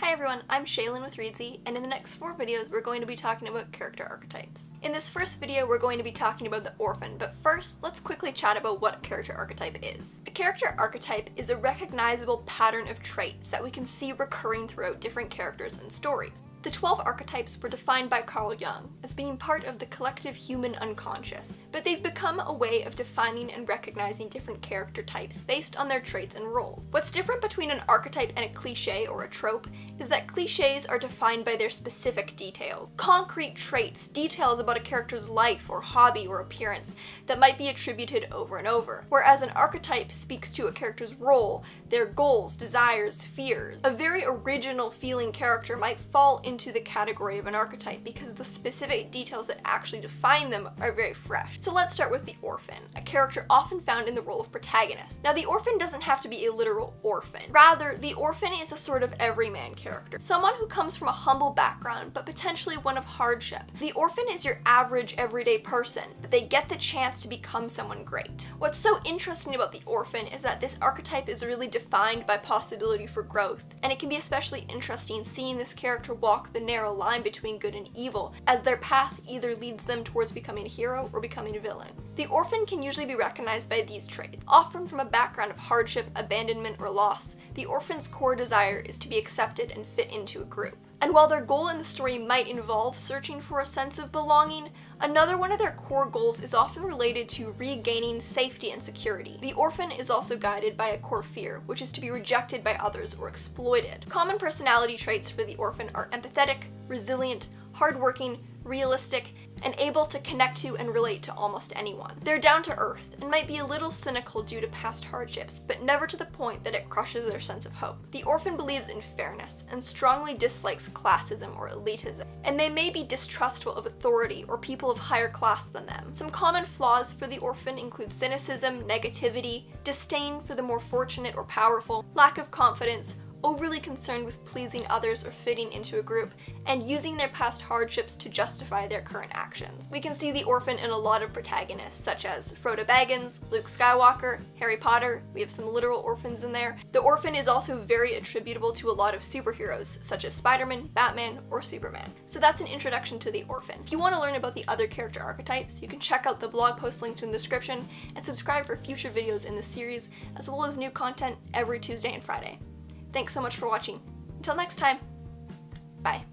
Hi everyone, I'm Shaylin with Reedsy, and in the next 4 videos we're going to be talking about character archetypes. In this first video we're going to be talking about the Orphan, but first let's quickly chat about what a character archetype is. A character archetype is a recognizable pattern of traits that we can see recurring throughout different characters and stories. The 12 archetypes were defined by Carl Jung as being part of the collective human unconscious, but they've become a way of defining and recognizing different character types based on their traits and roles. What's different between an archetype and a cliché or a trope is that clichés are defined by their specific details. Concrete traits, details about a character's life or hobby or appearance that might be attributed over and over, whereas an archetype speaks to a character's role, their goals, desires, fears. A very original feeling character might fall into the category of an archetype because the specific details that actually define them are very fresh. So let's start with the Orphan, a character often found in the role of protagonist. Now the Orphan doesn't have to be a literal orphan. Rather, the Orphan is a sort of everyman character. Someone who comes from a humble background, but potentially one of hardship. The Orphan is your average everyday person, but they get the chance to become someone great. What's so interesting about the Orphan is that this archetype is really defined by possibility for growth, and it can be especially interesting seeing this character walk the narrow line between good and evil, as their path either leads them towards becoming a hero or becoming a villain. The Orphan can usually be recognized by these traits. Often from a background of hardship, abandonment, or loss, the Orphan's core desire is to be accepted and fit into a group. And while their goal in the story might involve searching for a sense of belonging, another one of their core goals is often related to regaining safety and security. The Orphan is also guided by a core fear, which is to be rejected by others or exploited. Common personality traits for the Orphan are empathetic, resilient, hardworking, realistic, and able to connect to and relate to almost anyone. They're down to earth and might be a little cynical due to past hardships, but never to the point that it crushes their sense of hope. The Orphan believes in fairness and strongly dislikes classism or elitism, and they may be distrustful of authority or people of higher class than them. Some common flaws for the Orphan include cynicism, negativity, disdain for the more fortunate or powerful, lack of confidence, overly concerned with pleasing others or fitting into a group, and using their past hardships to justify their current actions. We can see the Orphan in a lot of protagonists, such as Frodo Baggins, Luke Skywalker, Harry Potter. We have some literal orphans in there. The Orphan is also very attributable to a lot of superheroes, such as Spider-Man, Batman, or Superman. So that's an introduction to the Orphan. If you want to learn about the other character archetypes, you can check out the blog post linked in the description, and subscribe for future videos in this series, as well as new content every Tuesday and Friday. Thanks so much for watching. Until next time, bye.